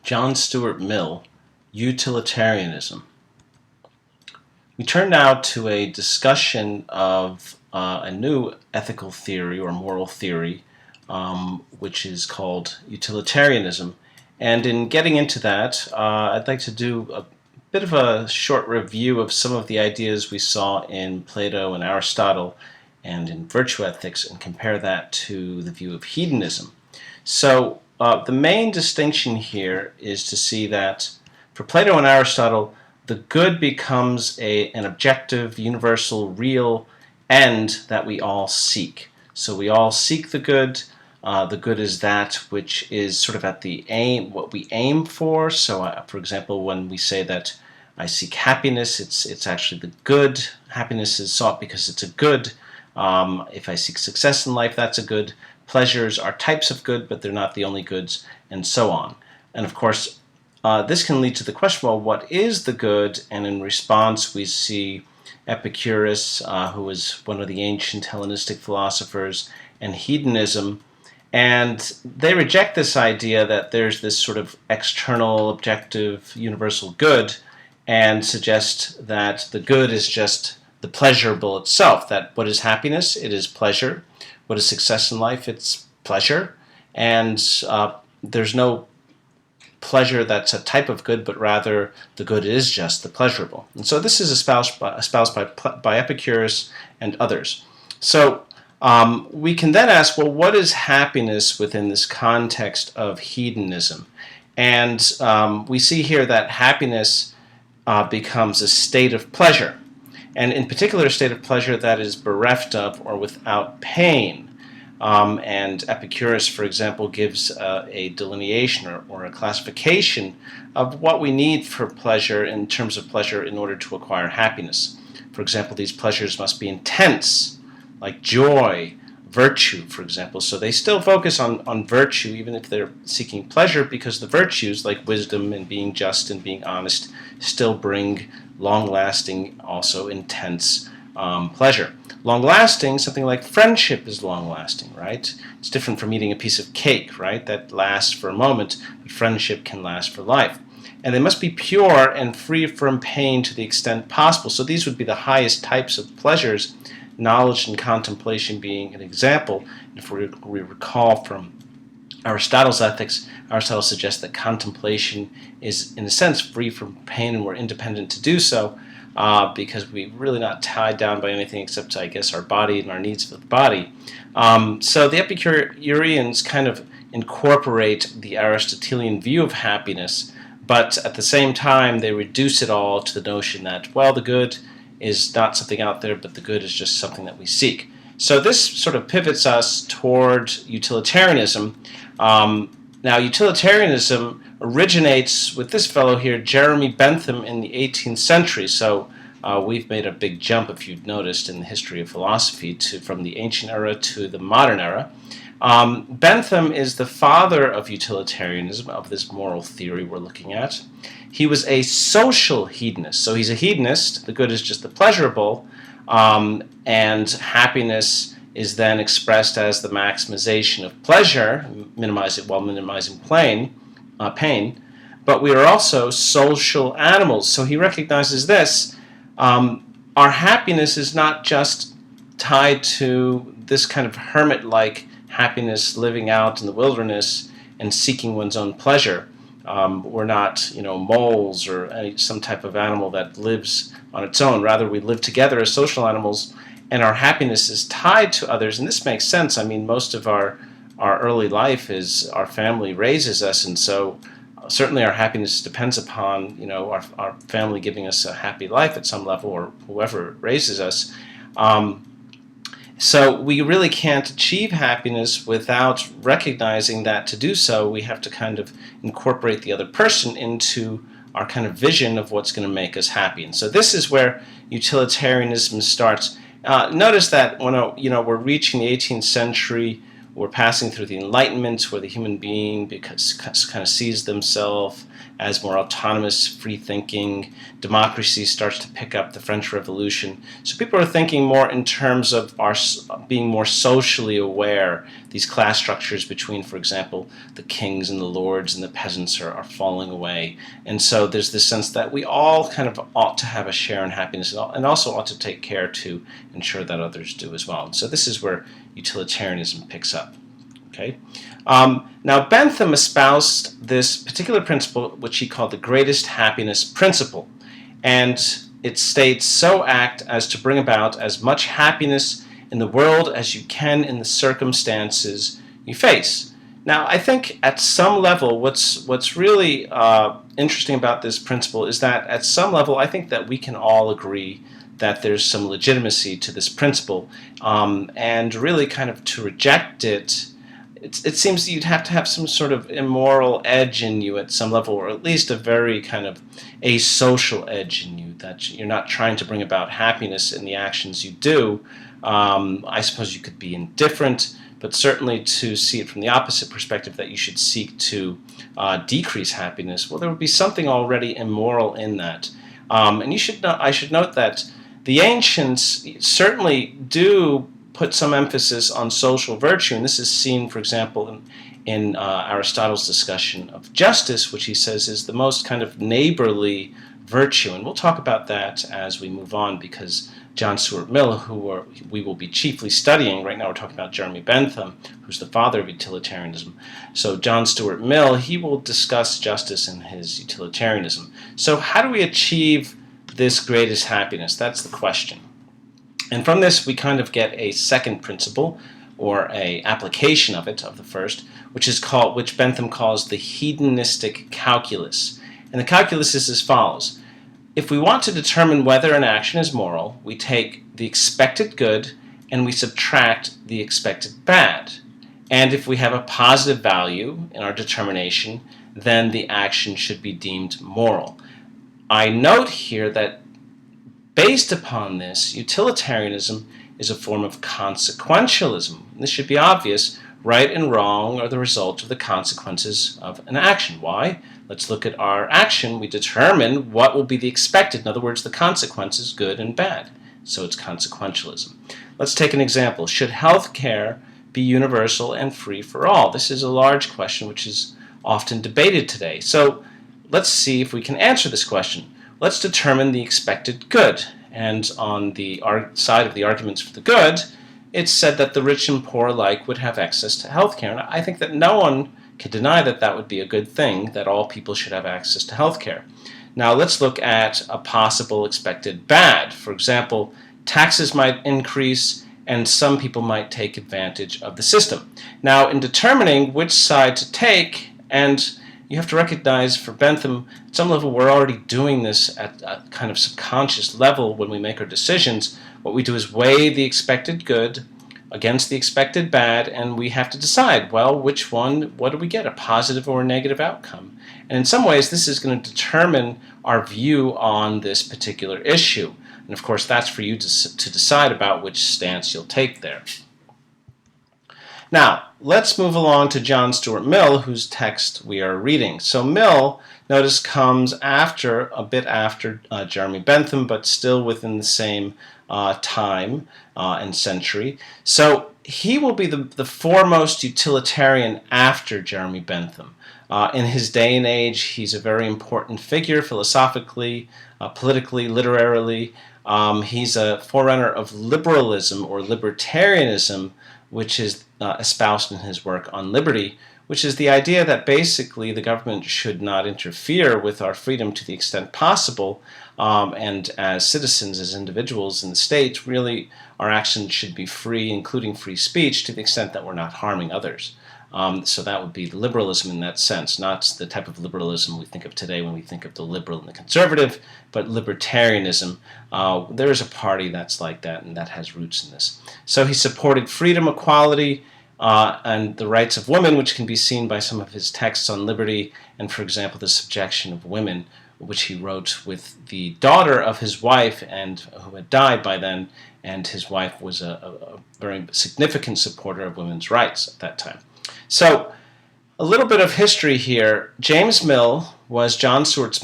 John Stuart Mill, Utilitarianism. We turn now to a discussion of a new ethical theory or moral theory, which is called utilitarianism. And in getting into that, I'd like to do a bit of a short review of some of the ideas we saw in Plato and Aristotle and in virtue ethics and compare that to the view of hedonism. So the main distinction here is to see that for Plato and Aristotle, the good becomes an objective, universal, real end that we all seek. So we all seek the good. The good is that which is sort of at the aim, what we aim for. So, for example, when we say that I seek happiness, it's actually the good. Happiness is sought because it's a good. If I seek success in life, that's a good. Pleasures are types of good, but they're not the only goods, and so on. And of course, this can lead to the question, well, what is the good? And in response, we see Epicurus, who was one of the ancient Hellenistic philosophers, and hedonism. And they reject this idea that there's this sort of external, objective, universal good, and suggest that the good is just the pleasurable itself, that what is happiness? It is pleasure. What is success in life? It's pleasure. And there's no pleasure that's a type of good, but rather the good is just the pleasurable. And so this is espoused by Epicurus and others. So we can then ask, well, what is happiness within this context of hedonism? And we see here that happiness becomes a state of pleasure. And in particular, a state of pleasure that is bereft of or without pain. And Epicurus, for example, gives a delineation or a classification of what we need for pleasure in terms of pleasure in order to acquire happiness. For example, these pleasures must be intense, like joy, virtue, for example. So they still focus on virtue, even if they're seeking pleasure, because the virtues, like wisdom and being just and being honest, still bring long-lasting, also intense pleasure. Long-lasting, something like friendship is long-lasting, right? It's different from eating a piece of cake, right? That lasts for a moment, but friendship can last for life. And they must be pure and free from pain to the extent possible. So these would be the highest types of pleasures, knowledge and contemplation being an example. If we recall from Aristotle's ethics, Aristotle suggests that contemplation is, in a sense, free from pain, and we're independent to do so because we're really not tied down by anything except, I guess, our body and our needs of the body. So the Epicureans kind of incorporate the Aristotelian view of happiness, but at the same time, they reduce it all to the notion that, well, the good is not something out there, but the good is just something that we seek. So this sort of pivots us toward utilitarianism. Now, utilitarianism originates with this fellow here, Jeremy Bentham, in the 18th century. So we've made a big jump, if you've noticed, in the history of philosophy from the ancient era to the modern era. Bentham is the father of utilitarianism, of this moral theory we're looking at. He was a social hedonist. So he's a hedonist. The good is just the pleasurable. And happiness is then expressed as the maximization of pleasure, while minimizing pain. But we are also social animals. So he recognizes this. Our happiness is not just tied to this kind of hermit-like happiness living out in the wilderness and seeking one's own pleasure. We're not, moles or some type of animal that lives on its own. Rather, we live together as social animals, and our happiness is tied to others. And this makes sense. I mean, most of our early life is our family raises us, and so certainly our happiness depends upon, our family giving us a happy life at some level, or whoever raises us. So we really can't achieve happiness without recognizing that to do so, we have to kind of incorporate the other person into our kind of vision of what's going to make us happy. And so this is where utilitarianism starts. Notice that when we're reaching the 18th century, We're passing through the Enlightenment, where the human being kind of sees themselves as more autonomous, free-thinking. Democracy starts to pick up the French Revolution. So people are thinking more in terms of our being more socially aware. These class structures between, for example, the kings and the lords and the peasants are falling away. And so there's this sense that we all kind of ought to have a share in happiness and also ought to take care to ensure that others do as well. And so this is where utilitarianism picks up. Okay. Now Bentham espoused this particular principle, which he called the greatest happiness principle, and it states, so act as to bring about as much happiness in the world as you can in the circumstances you face. Now I think at some level what's really interesting about this principle is that at some level I think that we can all agree that there's some legitimacy to this principle, and really kind of to reject it, it seems that you'd have to have some sort of immoral edge in you at some level, or at least a very kind of asocial edge in you, that you're not trying to bring about happiness in the actions you do. I suppose you could be indifferent, but certainly to see it from the opposite perspective, that you should seek to decrease happiness, well, there would be something already immoral in that. And I should note that the ancients certainly do put some emphasis on social virtue, and this is seen, for example, in Aristotle's discussion of justice, which he says is the most kind of neighborly virtue. And we'll talk about that as we move on, because John Stuart Mill, we will be chiefly studying, right now we're talking about Jeremy Bentham, who's the father of utilitarianism. So John Stuart Mill, he will discuss justice in his utilitarianism. So how do we achieve this greatest happiness? That's the question. And from this, we kind of get a second principle, or a application of it, of the first, which Bentham calls the hedonistic calculus. And the calculus is as follows. If we want to determine whether an action is moral, we take the expected good and we subtract the expected bad. And if we have a positive value in our determination, then the action should be deemed moral. I note here that based upon this, utilitarianism is a form of consequentialism. This should be obvious. Right and wrong are the result of the consequences of an action. Why? Let's look at our action. We determine what will be the expected. In other words, the consequences, good and bad. So it's consequentialism. Let's take an example. Should health care be universal and free for all? This is a large question which is often debated today. So let's see if we can answer this question. Let's determine the expected good. And on the side of the arguments for the good, it's said that the rich and poor alike would have access to health care. And I think that no one can deny that that would be a good thing, that all people should have access to health care. Now let's look at a possible expected bad. For example, taxes might increase and some people might take advantage of the system. Now, in determining which side to take, and you have to recognize for Bentham, at some level we're already doing this at a kind of subconscious level when we make our decisions. What we do is weigh the expected good against the expected bad, and we have to decide, well, which one, what do we get, a positive or a negative outcome? And in some ways, this is going to determine our view on this particular issue. And of course, that's for you to decide about which stance you'll take there. Now, let's move along to John Stuart Mill, whose text we are reading. So Mill, notice, comes a bit after Jeremy Bentham, but still within the same time and century. So he will be the foremost utilitarian after Jeremy Bentham. In his day and age, he's a very important figure philosophically, politically, literarily. He's a forerunner of liberalism or libertarianism, which is espoused in his work on liberty, which is the idea that basically the government should not interfere with our freedom to the extent possible, and as citizens, as individuals in the state, really our actions should be free, including free speech, to the extent that we're not harming others. So that would be liberalism in that sense, not the type of liberalism we think of today when we think of the liberal and the conservative, but libertarianism. There is a party that's like that, and that has roots in this. So he supported freedom, equality, and the rights of women, which can be seen by some of his texts on liberty, and for example, the subjection of women, which he wrote with the daughter of his wife, and who had died by then, and his wife was a very significant supporter of women's rights at that time. So, a little bit of history here. James Mill was John Stuart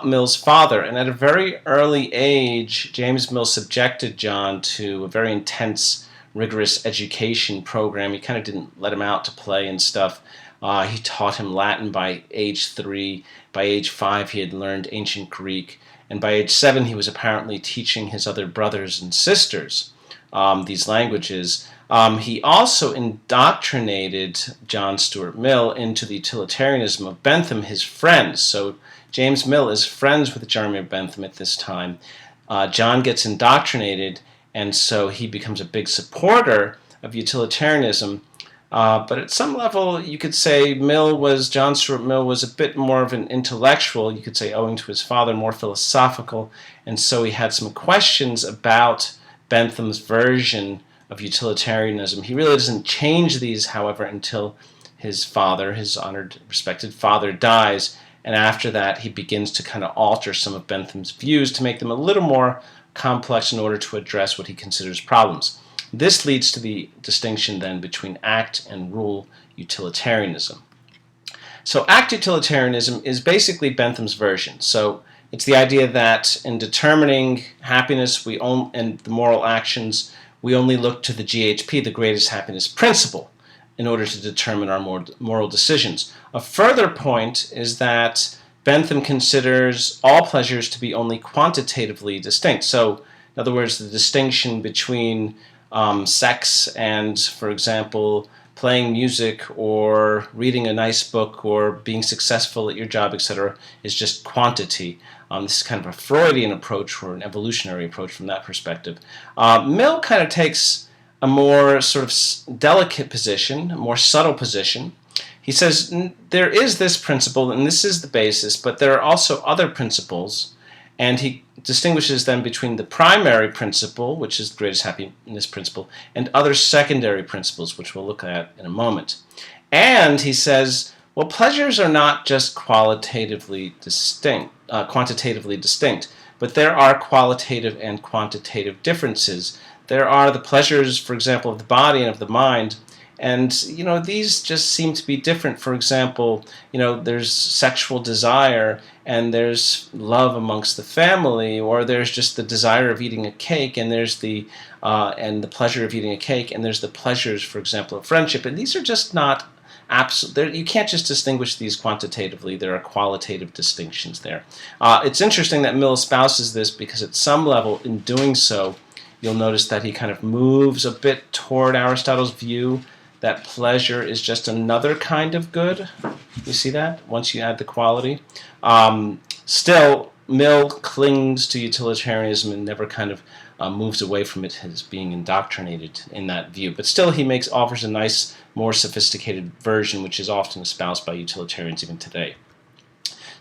Mill's father, and at a very early age, James Mill subjected John to a very intense, rigorous education program. He kind of didn't let him out to play and stuff. He taught him Latin by age 3. By age 5, he had learned ancient Greek. And by age 7, he was apparently teaching his other brothers and sisters these languages. He also indoctrinated John Stuart Mill into the utilitarianism of Bentham, his friend. So James Mill is friends with Jeremy Bentham at this time. John gets indoctrinated, and so he becomes a big supporter of utilitarianism. But at some level, you could say John Stuart Mill was a bit more of an intellectual, you could say owing to his father, more philosophical, and so he had some questions about Bentham's version of utilitarianism. He really doesn't change these, however, until his father, his honored, respected father, dies, and after that he begins to kind of alter some of Bentham's views to make them a little more complex in order to address what he considers problems. This leads to the distinction then between act and rule utilitarianism. So act utilitarianism is basically Bentham's version. So it's the idea that in determining happiness and the moral actions, we only look to the GHP, the greatest happiness principle, in order to determine our moral decisions. A further point is that Bentham considers all pleasures to be only quantitatively distinct. So, in other words, the distinction between sex and, for example, playing music or reading a nice book or being successful at your job, etc., is just quantity. This is kind of a Freudian approach or an evolutionary approach from that perspective. Mill kind of takes a more sort of delicate position, a more subtle position. He says there is this principle and this is the basis, but there are also other principles, and he distinguishes them between the primary principle, which is the greatest happiness principle, and other secondary principles, which we'll look at in a moment. And he says, well, pleasures are not just quantitatively distinct, but there are qualitative and quantitative differences. There are the pleasures, for example, of the body and of the mind, and these just seem to be different. For example, there's sexual desire, and there's love amongst the family, or there's just the desire of eating a cake, and there's the pleasure of eating a cake, and there's the pleasures, for example, of friendship. And these are just not absolute. You can't just distinguish these quantitatively. There are qualitative distinctions there. It's interesting that Mill espouses this because at some level, in doing so, you'll notice that he kind of moves a bit toward Aristotle's view that pleasure is just another kind of good. You see that? Once you add the quality. Still, Mill clings to utilitarianism and never kind of moves away from it as being indoctrinated in that view. But still, he offers a nice, more sophisticated version, which is often espoused by utilitarians even today.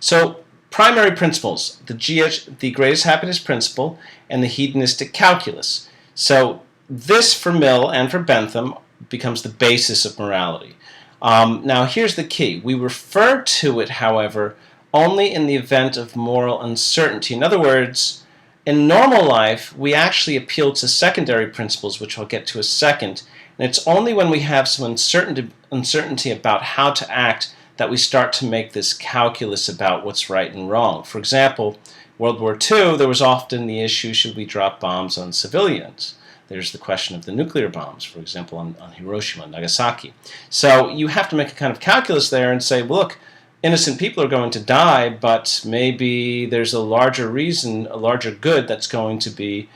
So, primary principles, the greatest happiness principle, and the hedonistic calculus. So, this for Mill and for Bentham becomes the basis of morality. Now, here's the key. We refer to it, however, only in the event of moral uncertainty. In other words, in normal life, we actually appeal to secondary principles, which I'll get to a second, and it's only when we have some uncertainty about how to act that we start to make this calculus about what's right and wrong. For example, World War II, there was often the issue, should we drop bombs on civilians? There's the question of the nuclear bombs, for example, on Hiroshima and Nagasaki. So you have to make a kind of calculus there and say, well, look, innocent people are going to die, but maybe there's a larger reason, a larger good that's going to be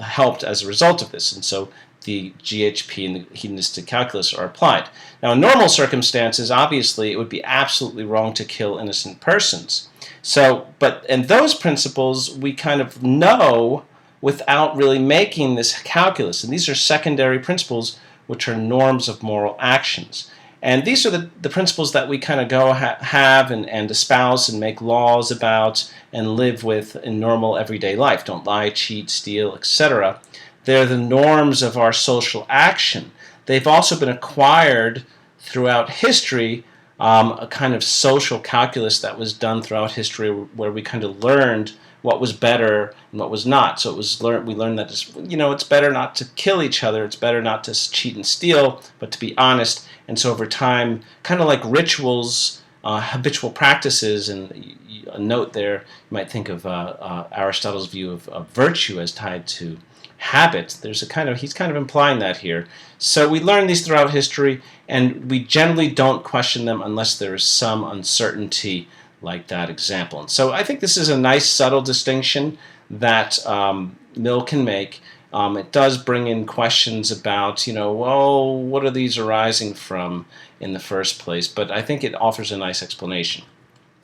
helped as a result of this. And so the GHP and the hedonistic calculus are applied. Now, in normal circumstances, obviously, it would be absolutely wrong to kill innocent persons. And those principles we kind of know without really making this calculus. And these are secondary principles, which are norms of moral actions. And these are the principles that we kind of go have and espouse and make laws about and live with in normal everyday life. Don't lie, cheat, steal, etc. They're the norms of our social action. They've also been acquired throughout history, a kind of social calculus that was done throughout history where we kind of learned what was better and what was not. So we learned that it's better not to kill each other, it's better not to cheat and steal, but to be honest. And so over time, kind of like rituals, habitual practices, and a note there, you might think of Aristotle's view of virtue as tied to habit. He's kind of implying that here. So we learn these throughout history, and we generally don't question them unless there is some uncertainty, like that example. And so I think this is a nice subtle distinction that Mill can make. It does bring in questions about, well, what are these arising from in the first place? But I think it offers a nice explanation.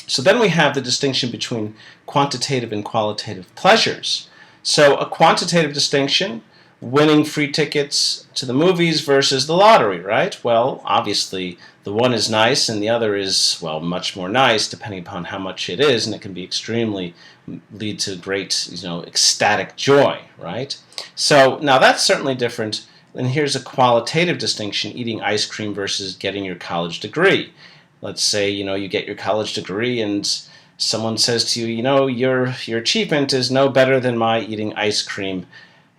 So then we have the distinction between quantitative and qualitative pleasures. So a quantitative distinction, winning free tickets to the movies versus the lottery, right? Well, obviously the one is nice and the other is, well, much more nice depending upon how much it is, and it can be lead to great, ecstatic joy, right? So now that's certainly different. And here's a qualitative distinction, eating ice cream versus getting your college degree. Let's say, you get your college degree and someone says to you, your achievement is no better than my eating ice cream.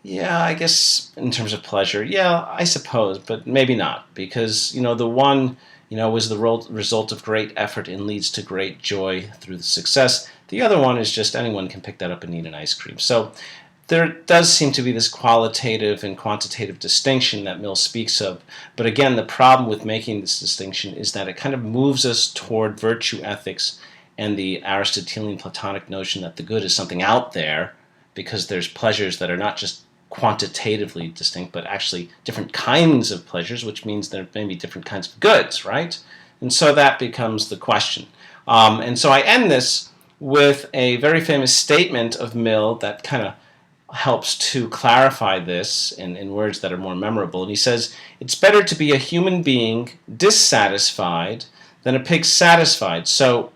Yeah, I guess in terms of pleasure, yeah, I suppose, but maybe not, because, the one, was the result of great effort and leads to great joy through the success. The other one is just anyone can pick that up and eat an ice cream. So there does seem to be this qualitative and quantitative distinction that Mill speaks of. But again, the problem with making this distinction is that it kind of moves us toward virtue ethics and the Aristotelian Platonic notion that the good is something out there, because there's pleasures that are not just quantitatively distinct, but actually different kinds of pleasures, which means there may be different kinds of goods, right? And so that becomes the question. And so I end this with a very famous statement of Mill that kind of helps to clarify this in words that are more memorable. And he says, "It's better to be a human being dissatisfied than a pig satisfied." So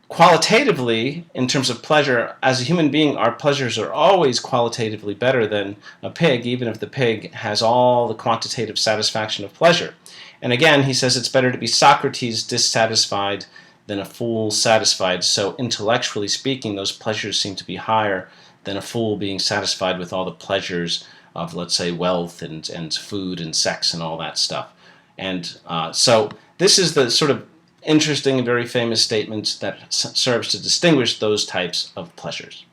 qualitatively, in terms of pleasure, as a human being, our pleasures are always qualitatively better than a pig, even if the pig has all the quantitative satisfaction of pleasure. And again, he says it's better to be Socrates dissatisfied than a fool satisfied. So intellectually speaking, those pleasures seem to be higher than a fool being satisfied with all the pleasures of, let's say, wealth and food and sex and all that stuff. And so this is the sort of interesting and very famous statement that serves to distinguish those types of pleasures.